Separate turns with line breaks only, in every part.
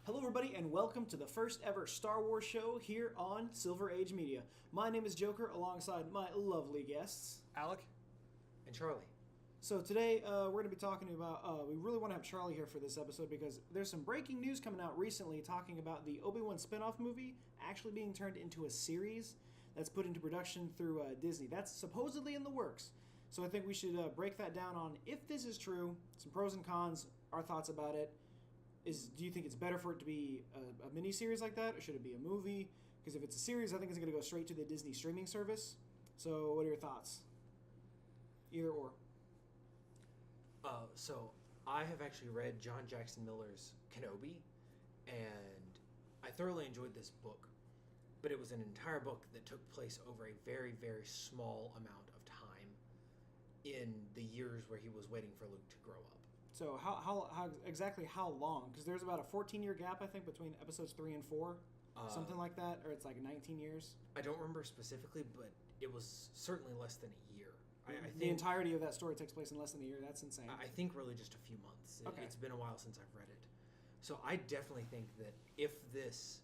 Hello, everybody, and welcome to the first ever Star Wars show here on Silver Age Media. My name is Joker, alongside my lovely guests,
Alec
and Charlie.
So today we're going to be talking about, we really want to have Charlie here for this episode because there's some breaking news coming out recently talking about the Obi-Wan spinoff movie actually being turned into a series that's put into production through Disney. That's supposedly in the works. So I think we should break that down on if this is true, some pros and cons, our thoughts about it. Do you think it's better for it to be a mini-series like that, or should it be a movie? Because if it's a series, I think it's going to go straight to the Disney streaming service. So what are your thoughts? Either or.
So I have actually read John Jackson Miller's Kenobi, and I thoroughly enjoyed this book. But it was an entire book that took place over a very, very small amount of time in the years where he was waiting for Luke to grow up.
So how exactly how long? Because there's about a 14-year gap, I think, between episodes 3 and 4. Something like that, or it's like 19 years.
I don't remember specifically, but it was certainly less than a year. I think
the entirety of that story takes place in less than a year. That's insane.
I think really just a few months.
Okay.
It's been a while since I've read it. So I definitely think that if this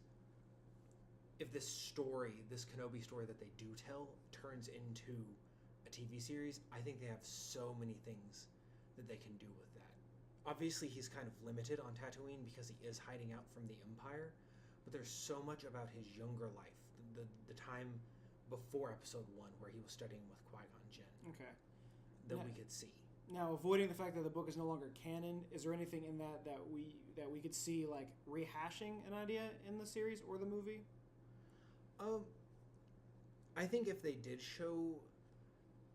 story, this Kenobi story that they do tell, turns into a TV series, I think they have so many things that they can do with that. Obviously, he's kind of limited on Tatooine because he is hiding out from the Empire, but there's so much about his younger life, the time before Episode 1 where he was studying with Qui-Gon Jinn, that we could see.
Now, avoiding the fact that the book is no longer canon, is there anything in that we could see like rehashing an idea in the series or the movie?
I think if they did show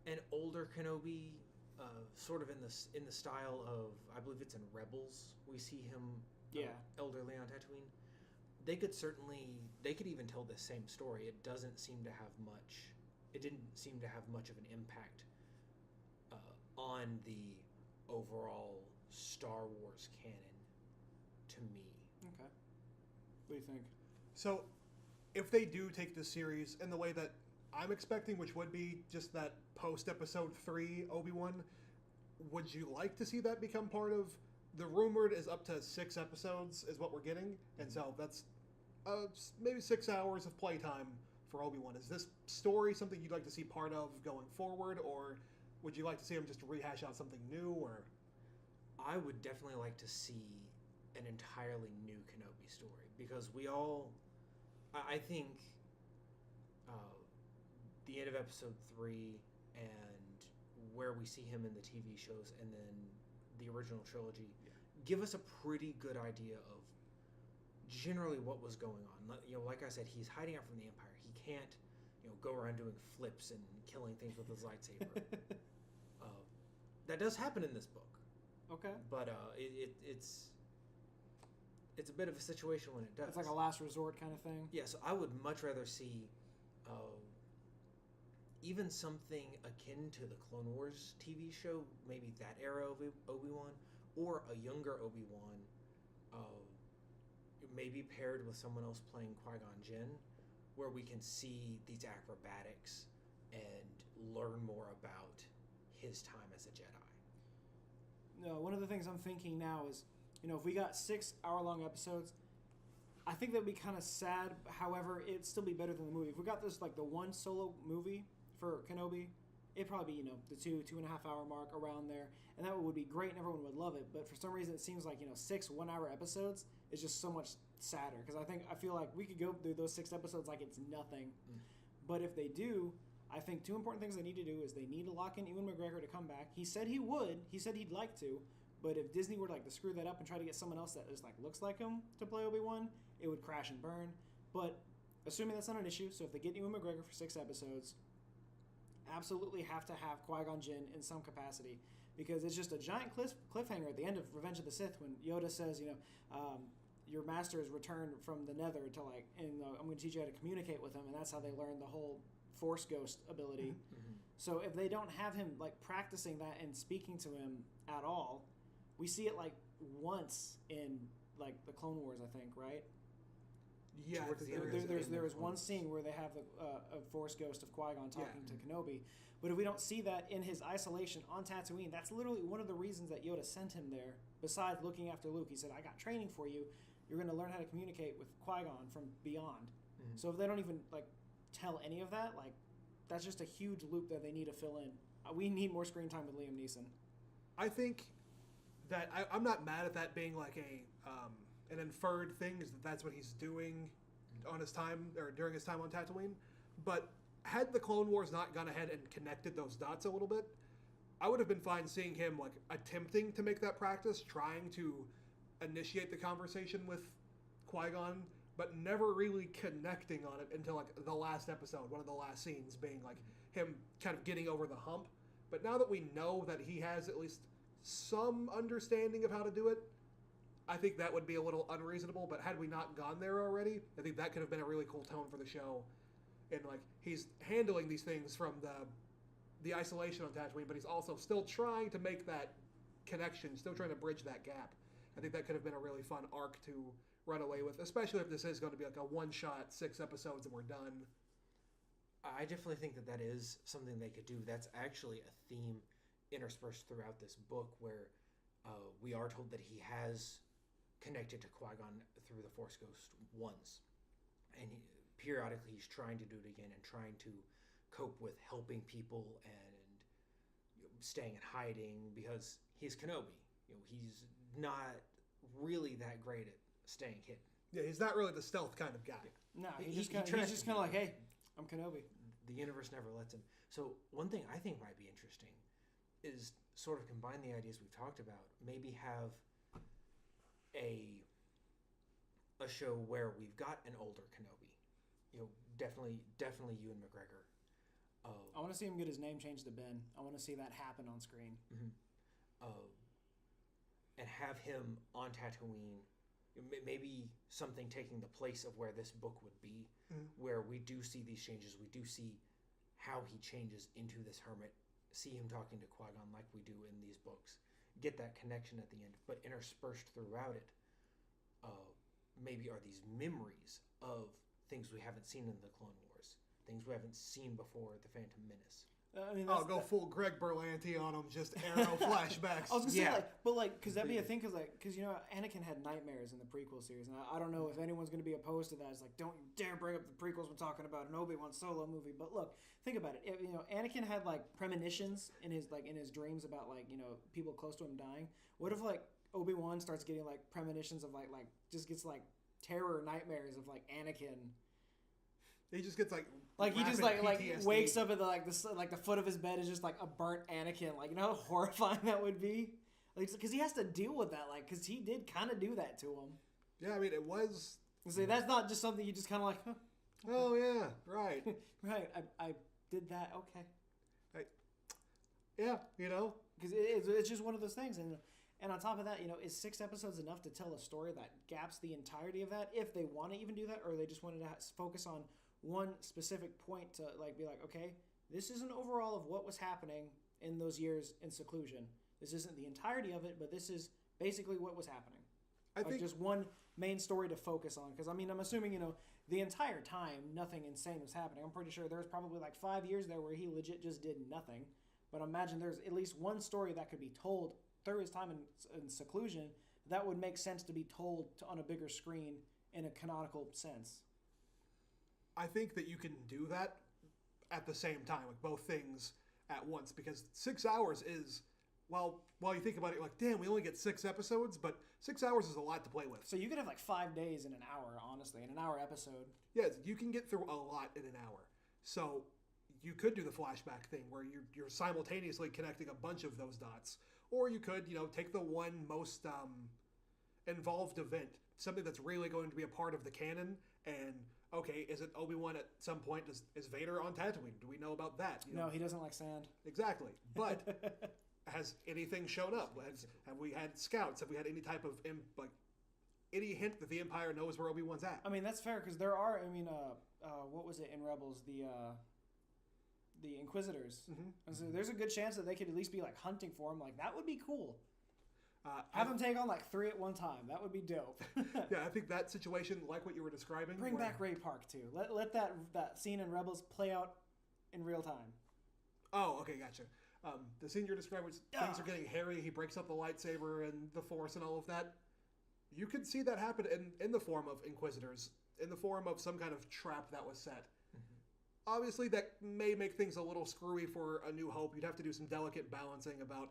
an older Kenobi, sort of in the style of, I believe it's in Rebels, we see him elderly on Tatooine. They could even tell the same story. It didn't seem to have much of an impact on the overall Star Wars canon to me.
Okay. What do you think?
So, if they do take this series in the way that I'm expecting, which would be just that post-Episode 3 Obi-Wan, would you like to see that become part of... The rumored is up to 6 episodes is what we're getting, and so that's maybe 6 hours of playtime for Obi-Wan. Is this story something you'd like to see part of going forward, or would you like to see him just rehash out something new? Or
I would definitely like to see an entirely new Kenobi story, because I think the end of Episode 3 and where we see him in the TV shows and then the original trilogy give us a pretty good idea of generally what was going on. Like I said, he's hiding out from the Empire. He can't, go around doing flips and killing things with his lightsaber. That does happen in this book.
Okay.
But it's a bit of a situation when it does.
It's like a last resort kind of thing.
Yeah, so I would much rather see even something akin to the Clone Wars TV show, maybe that era of Obi-Wan, or a younger Obi-Wan, maybe paired with someone else playing Qui-Gon Jinn, where we can see these acrobatics and learn more about his time as a Jedi.
No, one of the things I'm thinking now is, if we got 6 hour-long episodes, I think that would be kind of sad. However, it'd still be better than the movie. If we got this, like, the one solo movie for Kenobi, it'd probably be, the 2.5 hour mark around there. And that would be great and everyone would love it. But for some reason, it seems like, 6 1 hour episodes is just so much sadder. Because I feel like we could go through those 6 episodes like it's nothing. But if they do, I think 2 important things they need to do is they need to lock in Ewan McGregor to come back. He said he would. He said he'd like to. But if Disney were to screw that up and try to get someone else that just looks like him to play Obi-Wan, it would crash and burn. But assuming that's not an issue, so if they get Ewan McGregor for 6 episodes, absolutely have to have Qui-Gon Jinn in some capacity, because it's just a giant cliffhanger at the end of Revenge of the Sith when Yoda says, your master has returned from the Nether to I'm going to teach you how to communicate with him, and that's how they learn the whole Force Ghost ability. Mm-hmm. So if they don't have him practicing that and speaking to him at all, we see it once in the Clone Wars, I think, right?
Yeah,
there was one scene where they have a Force Ghost of Qui-Gon talking to Kenobi, but if we don't see that in his isolation on Tatooine, that's literally one of the reasons that Yoda sent him there. Besides looking after Luke, he said, "I got training for you." you're going to learn how to communicate with Qui-Gon from beyond.
Mm-hmm.
So if they don't even like tell any of that, like that's just a huge loop that they need to fill in. We need more screen time with Liam Neeson.
I think that I'm not mad at that being like an inferred thing, is that's what he's doing on his time or during his time on Tatooine. But had the Clone Wars not gone ahead and connected those dots a little bit, I would have been fine seeing him like attempting to make that practice, trying to initiate the conversation with Qui-Gon, but never really connecting on it until like the last episode, one of the last scenes being like him kind of getting over the hump. But now that we know that he has at least some understanding of how to do it, I think that would be a little unreasonable. But had we not gone there already, I think that could have been a really cool tone for the show. And like he's handling these things from the isolation on Tatooine, but he's also still trying to make that connection, still trying to bridge that gap. I think that could have been a really fun arc to run away with, especially if this is going to be like a one-shot, 6 episodes and we're done.
I definitely think that is something they could do. That's actually a theme interspersed throughout this book where we are told that he has connected to Qui-Gon through the Force Ghost once. And periodically he's trying to do it again and trying to cope with helping people and staying and hiding because he's Kenobi. He's not really that great at staying hidden.
Yeah, he's not really the stealth kind of guy.
No, he's just kind of like, hey, I'm Kenobi.
The universe never lets him. So one thing I think might be interesting is sort of combine the ideas we've talked about. Maybe have a show where we've got an older Kenobi. Definitely Ewan McGregor.
I want to see him get his name changed to Ben. I want to see that happen on screen.
Mm-hmm. And have him on Tatooine. Maybe something taking the place of where this book would be, where we do see these changes. We do see how he changes into this hermit, see him talking to Qui-Gon like we do in these books, get that connection at the end, but interspersed throughout it maybe are these memories of things we haven't seen in the Clone Wars, things we haven't seen before The Phantom Menace.
I'll go full Greg Berlanti on him, just arrow flashbacks.
I was gonna say, because that'd be a thing, because Anakin had nightmares in the prequel series, and I don't know if anyone's gonna be opposed to that. It's like, don't you dare bring up the prequels when talking about an Obi-Wan Solo movie. But look, think about it. Anakin had like premonitions in his dreams about people close to him dying. What if like Obi-Wan starts getting like premonitions of like just gets like terror nightmares of like Anakin?
He just gets
he just wakes up at the foot of his bed is just like a burnt Anakin. Like, how horrifying that would be. Because he has to deal with that. Because he did kind of do that to him.
Yeah, I mean, it was.
See, that's not just something you just kind of like. Huh.
Oh yeah, right.
Right. I did that. Okay.
Yeah,
because it's just one of those things, and on top of that, is 6 episodes enough to tell a story that gaps the entirety of that? If they want to even do that, or they just wanted to focus on one specific point to be like, okay, this is an overall of what was happening in those years in seclusion. This isn't the entirety of it, but this is basically what was happening. I think just one main story to focus on. Because I'm assuming the entire time nothing insane was happening. I'm pretty sure there was probably 5 years there where he legit just did nothing. But imagine there's at least one story that could be told through his time in seclusion that would make sense to be told on a bigger screen in a canonical sense.
I think that you can do that at the same time, both things at once, because 6 hours is, while you think about it, damn, we only get 6 episodes, but 6 hours is a lot to play with.
So you could have 5 days in an hour, honestly, in an hour episode.
Yes, you can get through a lot in an hour. So you could do the flashback thing where you're simultaneously connecting a bunch of those dots, or you could, take the one most involved event, something that's really going to be a part of the canon, and okay, is it Obi-Wan at some point? Is Vader on Tatooine? Do we know about that?
No, he doesn't like sand.
Exactly. But has anything shown up? Have we had scouts? Have we had any type of any hint that the Empire knows where Obi-Wan's at?
I mean, that's fair because there are. I mean, what was it in Rebels? The Inquisitors. Mm-hmm. And so there's a good chance that they could at least be hunting for him. That would be cool. Have them take on 3 at one time. That would be dope.
Yeah, I think that situation, like what you were describing.
Bring back Ray Park too. Let that scene in Rebels play out in real time.
Oh, okay, gotcha. The scene you're describing, things are getting hairy. He breaks up the lightsaber and the Force and all of that. you could see that happen in the form of Inquisitors, in the form of some kind of trap that was set. Mm-hmm. Obviously, that may make things a little screwy for A New Hope. You'd have to do some delicate balancing about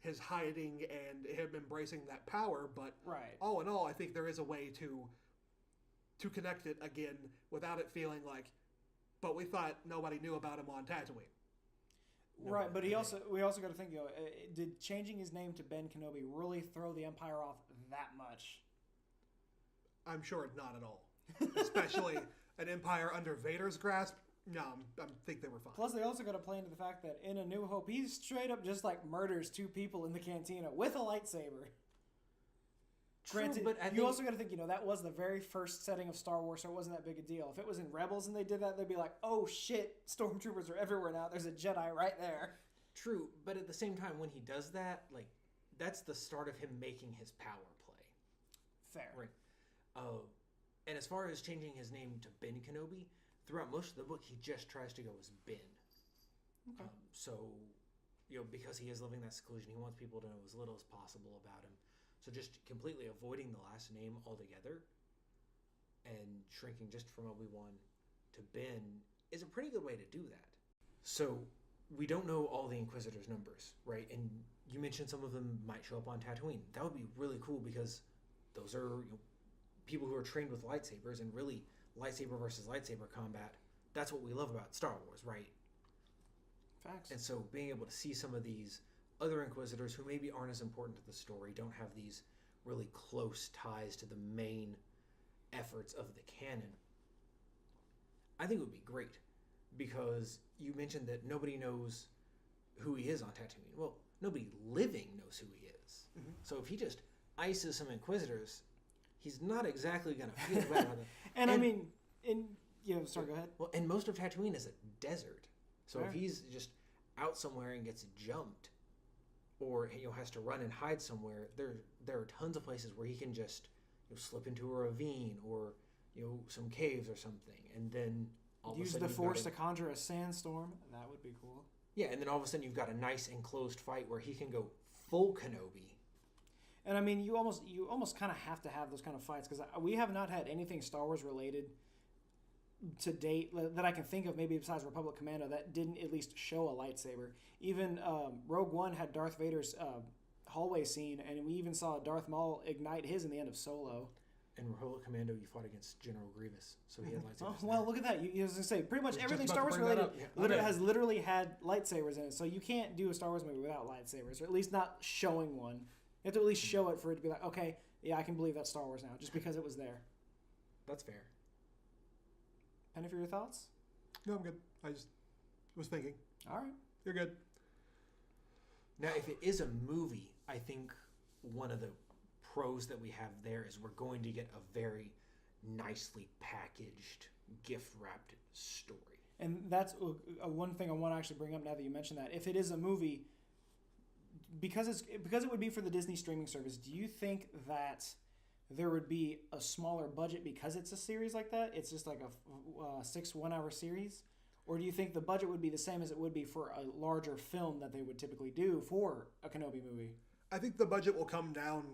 his hiding and him embracing that power, but all in all, I think there is a way to connect it again without it feeling like, but we thought nobody knew about him on Tatooine.
Right, but we also got to think, did changing his name to Ben Kenobi really throw the Empire off that much?
I'm sure not at all. Especially an Empire under Vader's grasp. No, I think they were fine.
Plus, they also got to play into the fact that in A New Hope, he straight up just like murders 2 people in the cantina with a lightsaber.
True,
granted,
but
you also got to think, that was the very first setting of Star Wars, so it wasn't that big a deal. If it was in Rebels and they did that, they'd be like, oh shit, Stormtroopers are everywhere now. There's a Jedi right there.
True, but at the same time, when he does that, like, that's the start of him making his power play.
Fair.
Right. And as far as changing his name to Ben Kenobi, throughout most of the book, he just tries to go as Ben. Okay. So, because he is living that seclusion, he wants people to know as little as possible about him. So just completely avoiding the last name altogether and shrinking just from Obi-Wan to Ben is a pretty good way to do that. So we don't know all the Inquisitors' numbers, right? And you mentioned some of them might show up on Tatooine. That would be really cool because those are people who are trained with lightsabers, and really lightsaber versus lightsaber combat, that's what we love about Star Wars, right?
Facts.
And so being able to see some of these other Inquisitors who maybe aren't as important to the story, don't have these really close ties to the main efforts of the canon, I think it would be great, because you mentioned that nobody knows who he is on Tatooine. Well, nobody living knows who he is. Mm-hmm. So if he just ices some Inquisitors, he's not exactly going to feel bad about it.
I mean, sorry, go ahead.
Well, and most of Tatooine is a desert. So
Fair.
If he's just out somewhere and gets jumped, or has to run and hide somewhere, there are tons of places where he can just slip into a ravine or some caves or something, and then
use the Force to conjure a sandstorm. That would be cool.
Yeah, and then all of a sudden you've got a nice enclosed fight where he can go full Kenobi.
And I mean, you almost kind of have to have those kind of fights, because we have not had anything Star Wars related to date that I can think of, maybe besides Republic Commando, that didn't at least show a lightsaber. Even Rogue One had Darth Vader's hallway scene, and we even saw Darth Maul ignite his in the end of Solo.
In Republic Commando, you fought against General Grievous, so he had lightsabers.
Well, look at that. You was going to say, pretty much everything Star Wars related has literally had lightsabers in it, so you can't do a Star Wars movie without lightsabers, or at least not showing one. You have to at least show it for it to be like, okay, yeah, I can believe that's Star Wars now, just because it was there.
That's fair.
Penny, for your thoughts?
No, I'm good. I just was thinking.
All right.
You're good.
Now, if it is a movie, I think one of the pros that we have there is we're going to get a very nicely packaged, gift-wrapped story.
And that's one thing I want to actually bring up now that you mentioned that. If it is a movie, because it would be for the Disney streaming service, do you think that there would be a smaller budget because it's a series like that? It's just like a 6 1-hour series? Or do you think the budget would be the same as it would be for a larger film that they would typically do for a Kenobi movie?
I think the budget will come down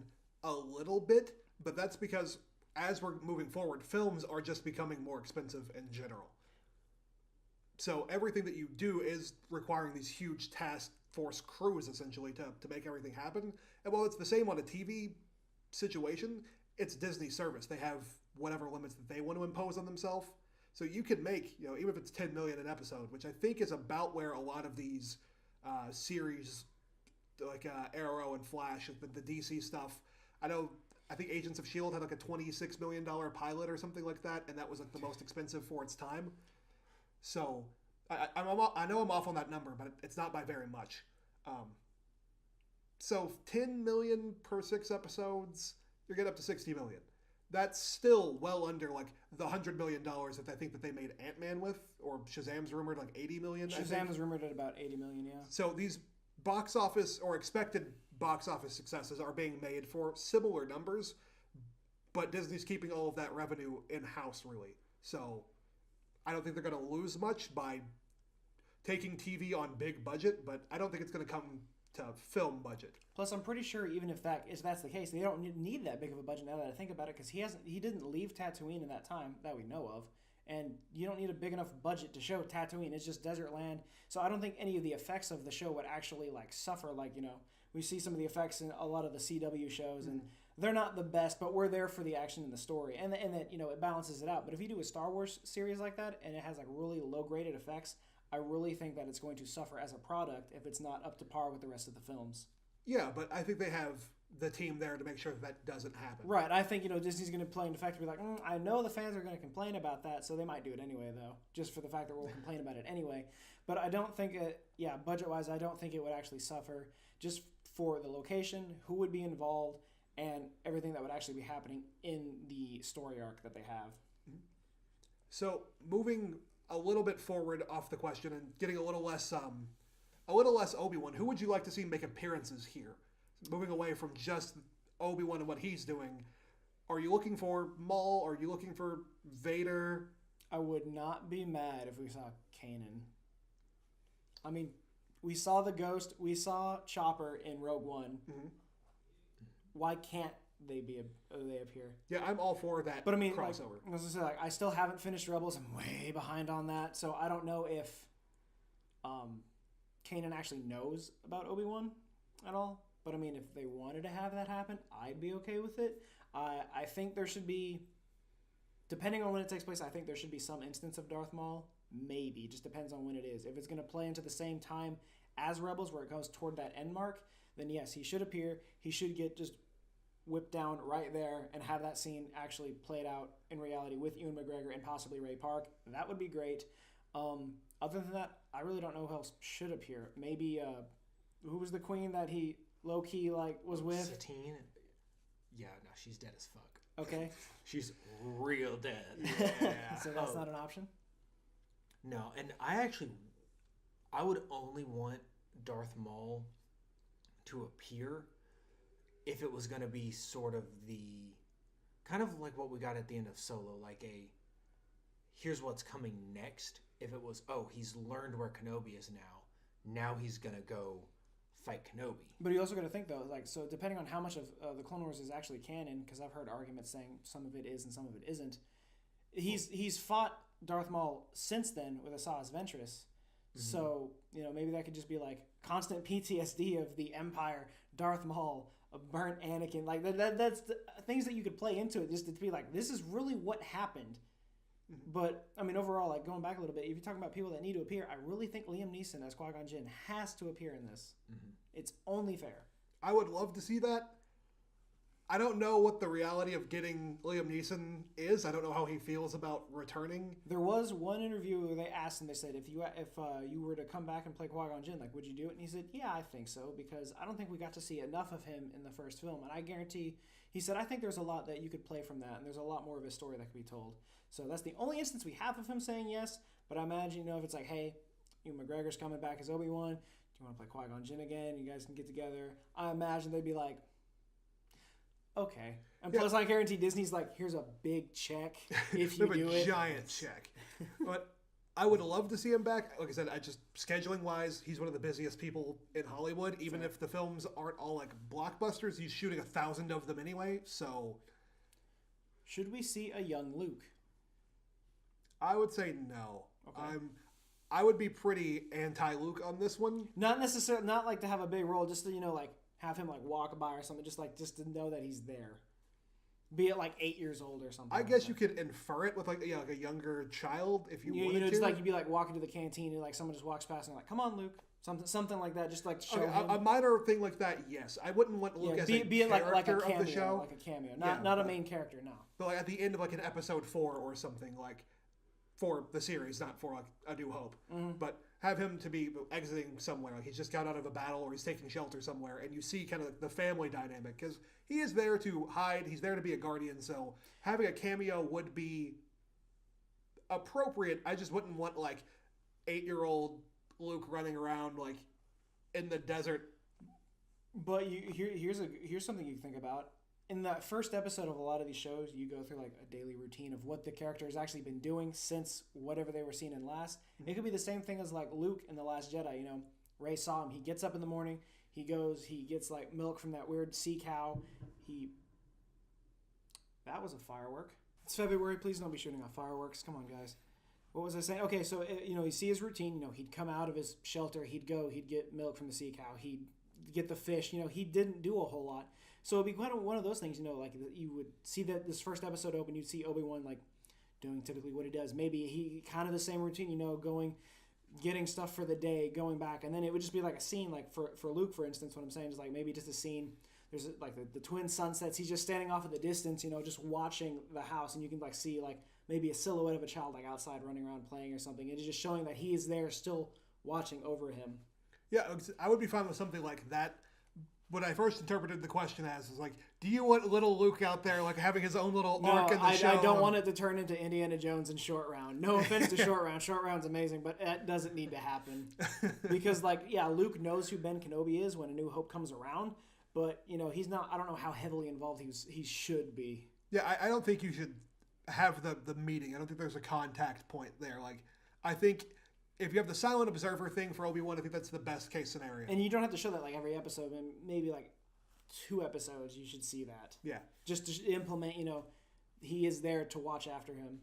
a little bit, but that's because as we're moving forward, films are just becoming more expensive in general. So everything that you do is requiring these huge task force crews, essentially, to make everything happen. And while it's the same on a TV situation, it's Disney service. They have whatever limits that they want to impose on themselves. So you can make, even if it's $10 million an episode, which I think is about where a lot of these series, like Arrow and Flash, the DC stuff. I think Agents of S.H.I.E.L.D. had like a $26 million pilot or something like that, and that was like the most expensive for its time. So I know I'm off on that number, but it's not by very much. So $10 million per 6 episodes, you're getting up to $60 million. That's still well under like the $100 million that I think that they made Ant-Man with, or Shazam's rumored like $80 million.
Shazam is rumored at about $80 million, yeah.
So these box office or expected box office successes are being made for similar numbers, but Disney's keeping all of that revenue in-house, really. So I don't think they're going to lose much by taking TV on big budget, but I don't think it's going to come to film budget.
Plus, I'm pretty sure even if that's the case, they don't need that big of a budget now that I think about it, because he didn't leave Tatooine in that time that we know of, and you don't need a big enough budget to show Tatooine. It's just desert land, so I don't think any of the effects of the show would actually like suffer. Like, you know, we see some of the effects in a lot of the CW shows, and they're not the best, but we're there for the action and the story, and that, you know, it balances it out. But if you do a Star Wars series like that and it has like really low graded effects, I really think that it's going to suffer as a product if it's not up to par with the rest of the films.
Yeah, but I think they have the team there to make sure that doesn't happen.
Right. I think, you know, Disney's going to play into fact to be like, I know the fans are going to complain about that, so they might do it anyway, though, just for the fact that we'll complain about it anyway. But I don't think budget-wise, I don't think it would actually suffer, just for the location, who would be involved, and everything that would actually be happening in the story arc that they have.
So, moving a little bit forward off the question and getting a little less Obi-Wan, who would you like to see make appearances here? Moving away from just Obi-Wan and what he's doing, are you looking for Maul? Are you looking for Vader?
I would not be mad if we saw Kanan. I mean, we saw the Ghost, we saw Chopper in Rogue One. Mm-hmm. Why can't they appear?
Yeah, I'm all for that.
But I mean,
crossover.
Like, as I say, like, I still haven't finished Rebels. I'm way behind on that, so I don't know if Kanan actually knows about Obi-Wan at all. But I mean, if they wanted to have that happen, I'd be okay with it. I think there should be, depending on when it takes place, I think there should be some instance of Darth Maul. Maybe. Just depends on when it is. If it's going to play into the same time as Rebels, where it goes toward that end mark, then yes, he should appear. He should get just whipped down right there and have that scene actually played out in reality with Ewan McGregor and possibly Ray Park. That would be great. Other than that, I really don't know who else should appear. Maybe, who was the queen that he low-key was with?
Satine? Yeah, no, she's dead as fuck.
Okay.
She's real dead.
Yeah. So that's not an option?
No, and I would only want Darth Maul to appear if it was going to be sort of kind of like what we got at the end of Solo, like here's what's coming next. If it was, he's learned where Kenobi is now he's going to go fight Kenobi.
But you also got to think, though, so depending on how much of the Clone Wars is actually canon, because I've heard arguments saying some of it is and some of it isn't, he's fought Darth Maul since then with Asajj Ventress. Mm-hmm. So, maybe that could just be constant PTSD of the Empire, Darth Maul, a burnt Anakin. That's things that you could play into it, just to be this is really what happened. Mm-hmm. But, I mean, overall, going back a little bit, if you're talking about people that need to appear, I really think Liam Neeson as Qui-Gon Jinn has to appear in this. Mm-hmm. It's only fair.
I would love to see that. I don't know what the reality of getting Liam Neeson is. I don't know how he feels about returning.
There was one interview where they asked him, they said, if you were to come back and play Qui-Gon Jinn, would you do it? And he said, yeah, I think so, because I don't think we got to see enough of him in the first film. And I guarantee, he said, I think there's a lot that you could play from that, and there's a lot more of his story that could be told. So that's the only instance we have of him saying yes, but I imagine, if it's hey, Ewan McGregor's coming back as Obi-Wan, do you want to play Qui-Gon Jinn again? You guys can get together. I imagine they'd be okay. And plus, I guarantee Disney's here's a big check if you do it.
A giant check. But I would love to see him back. Like I said, scheduling-wise, he's one of the busiest people in Hollywood. Even if the films aren't all blockbusters, he's shooting 1,000 of them anyway, so...
Should we see a young Luke?
I would say no.
Okay.
I would be pretty anti-Luke on this one.
Not necessarily, not to have a big role, just to, have him walk by or something, just to know that he's there. Be it 8 years old or something.
I guess you could infer it with a younger child if you wanted to.
Just you'd be walking to the canteen and someone just walks past and come on, Luke. Something like that, just show him.
A minor thing like that, yes. I wouldn't want Luke as a character
a cameo,
of the show.
Like a cameo, not a main character, no.
But at the end of an episode 4 or something, for the series, not for A New Hope. Mm-hmm. But have him to be exiting somewhere, he's just got out of a battle or he's taking shelter somewhere, and you see kind of the family dynamic, because he is there to hide, he's there to be a guardian, so having a cameo would be appropriate. I just wouldn't want 8-year-old Luke running around in the desert.
But here's something you think about. In that first episode of a lot of these shows, you go through a daily routine of what the character has actually been doing since whatever they were seen in last. Mm-hmm. It could be the same thing as Luke in The Last Jedi. Rey saw him. He gets up in the morning. He goes, he gets like milk from that weird sea cow. That was a firework. It's February. Please don't be shooting off fireworks. Come on, guys. What was I saying? Okay, so, you see his routine. He'd come out of his shelter. He'd go. He'd get milk from the sea cow. He'd get the fish. He didn't do a whole lot. So it'd be kind of one of those things, like you would see that this first episode open, you'd see Obi-Wan, like, doing typically what he does. Maybe he kind of the same routine, going, getting stuff for the day, going back. And then it would just be like a scene, like for Luke, for instance, what I'm saying is like maybe just a scene. There's like the twin sunsets. He's just standing off at the distance, just watching the house. And you can like see like maybe a silhouette of a child like outside running around playing or something. It's just showing that he is there still watching over him. Yeah,
I would be fine with something like that. What I first interpreted the question as is like, do you want little Luke out there like having his own little arc in the show?
I don't want it to turn into Indiana Jones and Short Round. No offense to Short Round. Short Round's amazing, but that doesn't need to happen. Because Luke knows who Ben Kenobi is when A New Hope comes around, but he's not. I don't know how heavily involved he should be.
Yeah, I don't think you should have the meeting. I don't think there's a contact point there. Like, I think if you have the silent observer thing for Obi-Wan, I think that's the best case scenario.
And you don't have to show that like every episode, and maybe like 2 episodes you should see that.
Yeah.
Just to implement, he is there to watch after him.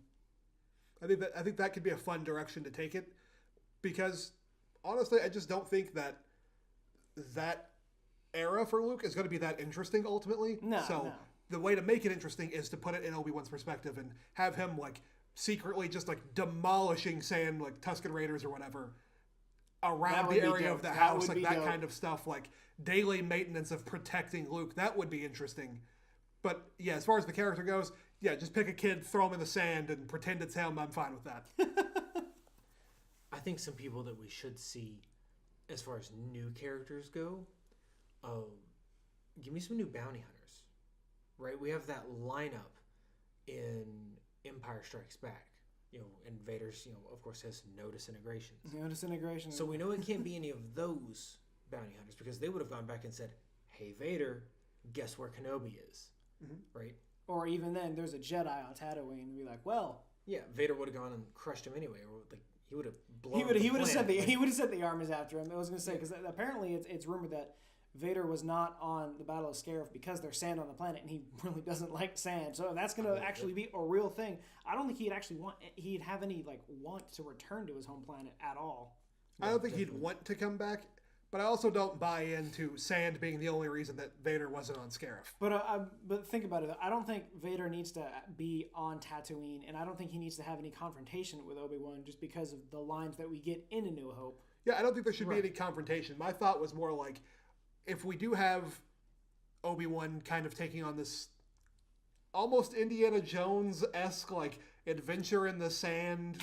I think that could be a fun direction to take it, because honestly, I just don't think that era for Luke is going to be that interesting ultimately.
No.
The way to make it interesting is to put it in Obi-Wan's perspective and have him like secretly just like demolishing, saying like Tusken Raiders or whatever around the area of the house, like that kind of stuff, like daily maintenance of protecting Luke. That would be interesting. But yeah, as far as the character goes, yeah, just pick a kid, throw him in the sand, and pretend it's him. I'm fine with that.
I think some people that we should see, as far as new characters go, give me some new bounty hunters. Right, we have that lineup in Empire Strikes Back, and Vader's, of course, has no disintegrations.
No disintegration.
So we know it can't be any of those bounty hunters, because they would have gone back and said, "Hey, Vader, guess where Kenobi is?" Mm-hmm. Right?
Or even then, there's a Jedi on Tatooine, and be like, "Well,
yeah, Vader would have gone and crushed him anyway, or like he would have blown.
He would have sent the armies after him." I was going to say, because apparently it's rumored that Vader was not on the Battle of Scarif because there's sand on the planet, and he really doesn't like sand. So if that's going to actually be a real thing, I don't think he'd have any like want to return to his home planet at all.
I don't think he'd want to come back, but I also don't buy into sand being the only reason that Vader wasn't on Scarif.
But think about it. I don't think Vader needs to be on Tatooine, and I don't think he needs to have any confrontation with Obi-Wan just because of the lines that we get in A New Hope.
Yeah, I don't think there should be any confrontation. My thought was more like, if we do have Obi-Wan kind of taking on this almost Indiana Jones-esque like adventure in the sand,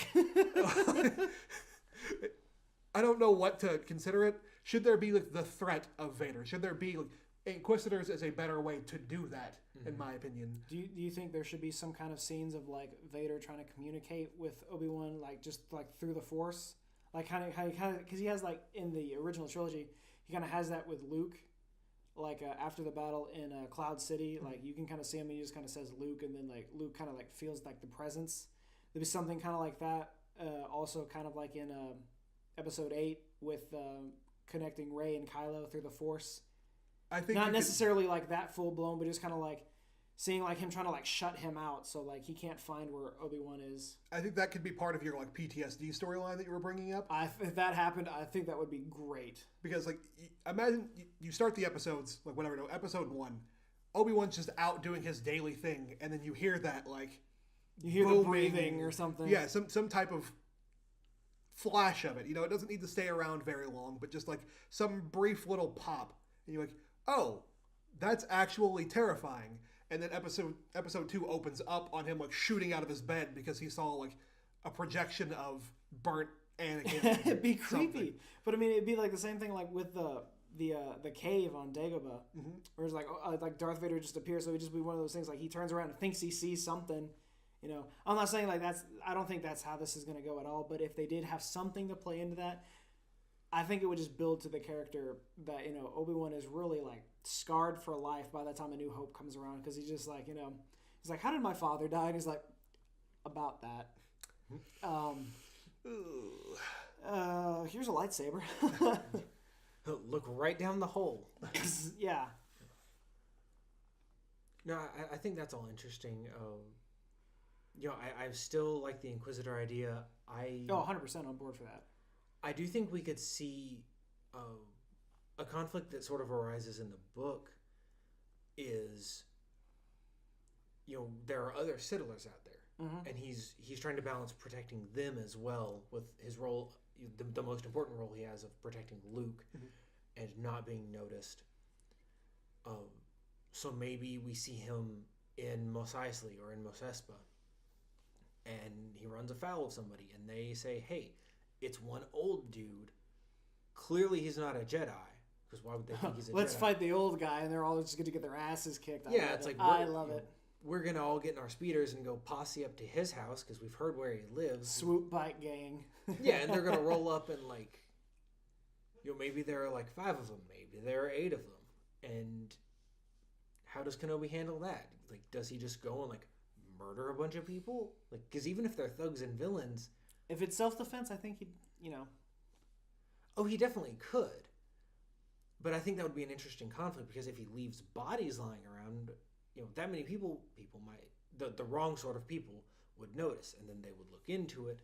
I don't know what to consider it. Should there be like the threat of Vader? Should there be like Inquisitors is a better way to do that, in my opinion.
Do you think there should be some kind of scenes of like Vader trying to communicate with Obi-Wan, like just like through the Force, like kind of because he has like in the original trilogy. He kind of has that with Luke, like after the battle in Cloud City. Like you can kind of see him, and he just kind of says Luke, and then like Luke kind of like feels like the presence. There'd be something kind of like that. Also, kind of like in Episode 8 with connecting Rey and Kylo through the Force.
I think
not necessarily like that full blown, but just kind of like seeing like him trying to like shut him out, so like he can't find where Obi-Wan is.
I think that could be part of your like PTSD storyline that you were bringing up.
If that happened, I think that would be great.
Because like imagine you start the episodes like whatever, no, episode 1, Obi-Wan's just out doing his daily thing, and then you hear that like
you hear booming, the breathing or something.
Yeah, some type of flash of it. It doesn't need to stay around very long, but just like some brief little pop, and you're like, oh, that's actually terrifying. And then episode 2 opens up on him like shooting out of his bed because he saw like a projection of burnt Anakin.
It'd be creepy, but I mean, it'd be like the same thing like with the cave on Dagobah, where it's like Darth Vader just appears. So it'd just be one of those things like he turns around and thinks he sees something. I'm not saying like that's. I don't think that's how this is going to go at all. But if they did have something to play into that, I think it would just build to the character that Obi-Wan is really like scarred for life by the time A New Hope comes around, because he's just like he's like, how did my father die? And he's like, about that. Here's a lightsaber.
Look right down the hole.
Yeah.
No, I think that's all interesting. I still like the Inquisitor idea.
100% on board for that.
I do think we could see a conflict that sort of arises in the book is, there are other Citadlers out there, and he's trying to balance protecting them as well with his role, the most important role he has of protecting Luke and not being noticed. So maybe we see him in Mos Eisley or in Mos Espa, and he runs afoul of somebody, and they say, hey, it's one old dude. Clearly he's not a Jedi, because why would they think he's a
Let's
Jedi?
fight the old guy, and they're all just going to get their asses kicked.
I
love it.
We're going to all get in our speeders and go posse up to his house, because we've heard where he lives.
Swoop bike gang.
Yeah, and they're going to roll up and, maybe there are, 5 of them. Maybe there are 8 of them. And how does Kenobi handle that? Does he just go and, murder a bunch of people? Because even if they're thugs and villains...
If it's self-defense, I think he'd,
Oh, he definitely could. But I think that would be an interesting conflict, because if he leaves bodies lying around, that many people might... The wrong sort of people would notice, and then they would look into it,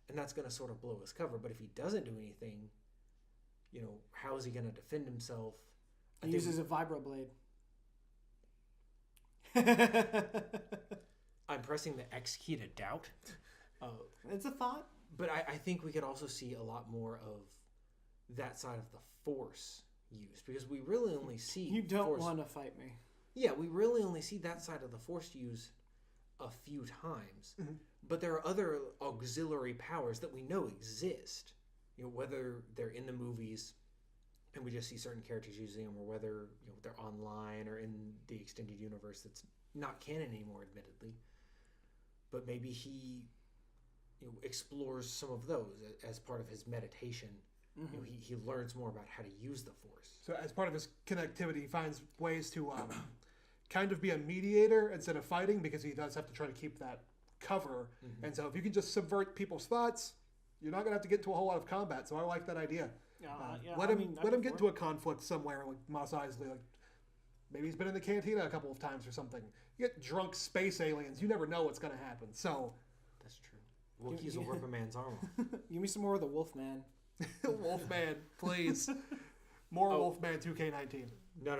and that's going to sort of blow his cover. But if he doesn't do anything, how is he going to defend himself?
He uses a vibroblade.
I'm pressing the X key to doubt.
It's a thought.
But I think we could also see a lot more of that side of the Force used, because we really only see...
You don't want to fight me.
Yeah, we really only see that side of the Force used a few times. Mm-hmm. But there are other auxiliary powers that we know exist. Whether they're in the movies and we just see certain characters using them, or whether they're online or in the extended universe that's not canon anymore, admittedly. But maybe he explores some of those as part of his meditation. Mm-hmm. He learns more about how to use the Force.
So as part of his connectivity, he finds ways to kind of be a mediator instead of fighting, because he does have to try to keep that cover. Mm-hmm. And so if you can just subvert people's thoughts, you're not going to have to get into a whole lot of combat. So I like that idea. Let him get into a conflict somewhere, like Mos Eisley. Maybe he's been in the cantina a couple of times or something. You get drunk space aliens. You never know what's going to happen. So
that's true. Wookiees will rip a man's arm off.
Give me some more of the Wolfman.
Wolfman, please. More Wolfman 2K19.
No.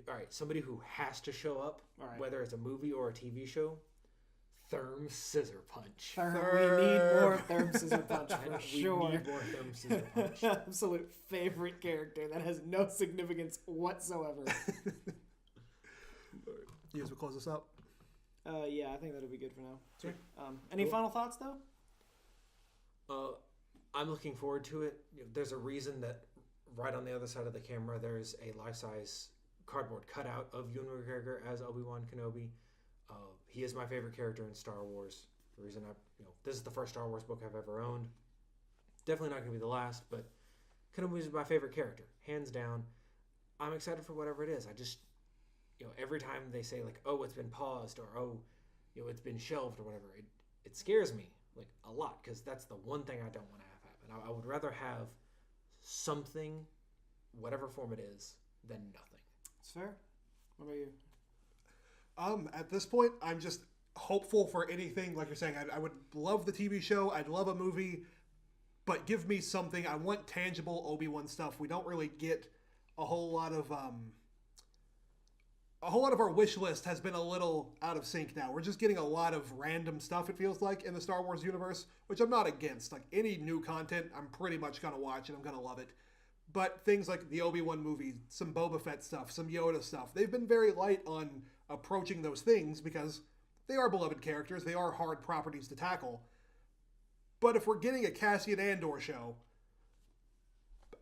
All right, somebody who has to show up, whether it's a movie or a TV show, Therm Scissor Punch.
We need more Therm Scissor Punch for sure.
We need more Therm Scissor Punch.
Absolute favorite character that has no significance whatsoever.
You guys will close this up?
Yeah, I think that'll be good for now.
Sweet.
Any final thoughts, though?
I'm looking forward to it. There's a reason that right on the other side of the camera there's a life-size cardboard cutout of Ewan McGregor as Obi-Wan Kenobi. He is my favorite character in Star Wars. The reason this is the first Star Wars book I've ever owned. Definitely not going to be the last, but Kenobi is my favorite character, hands down. I'm excited for whatever it is. I just, every time they say it's been paused, or it's been shelved or whatever, it scares me a lot, because that's the one thing I don't want to have happen. I would rather have something, whatever form it is, than nothing.
It's fair. What about you?
At this point, I'm just hopeful for anything. Like you're saying, I would love the TV show. I'd love a movie, but give me something. I want tangible Obi-Wan stuff. We don't really get a whole lot of our wish list has been a little out of sync now. We're just getting a lot of random stuff, it feels like, in the Star Wars universe, which I'm not against. Any new content, I'm pretty much going to watch and I'm going to love it. But things like the Obi-Wan movie, some Boba Fett stuff, some Yoda stuff, they've been very light on approaching those things because they are beloved characters. They are hard properties to tackle. But if we're getting a Cassian Andor show,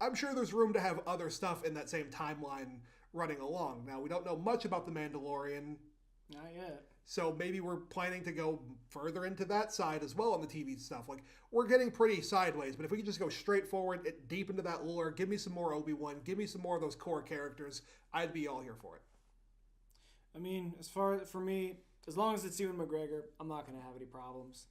I'm sure there's room to have other stuff in that same timeline running along. Now, we don't know much about The Mandalorian.
Not yet.
So maybe we're planning to go further into that side as well on the TV stuff. We're getting pretty sideways, but if we could just go straight forward, deep into that lore, give me some more Obi-Wan, give me some more of those core characters, I'd be all here for it.
I mean, for me, as long as it's Ewan McGregor, I'm not going to have any problems.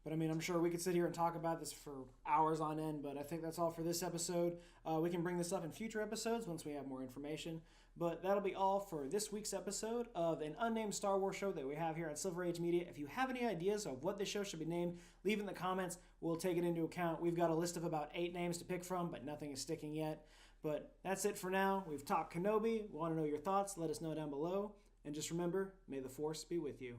But I mean, I'm sure we could sit here and talk about this for hours on end, but I think that's all for this episode. We can bring this up in future episodes once we have more information. But that'll be all for this week's episode of an unnamed Star Wars show that we have here at Silver Age Media. If you have any ideas of what this show should be named, leave it in the comments. We'll take it into account. We've got a list of about 8 names to pick from, but nothing is sticking yet. But that's it for now. We've talked Kenobi. Want to know your thoughts? Let us know down below. And just remember, may the Force be with you.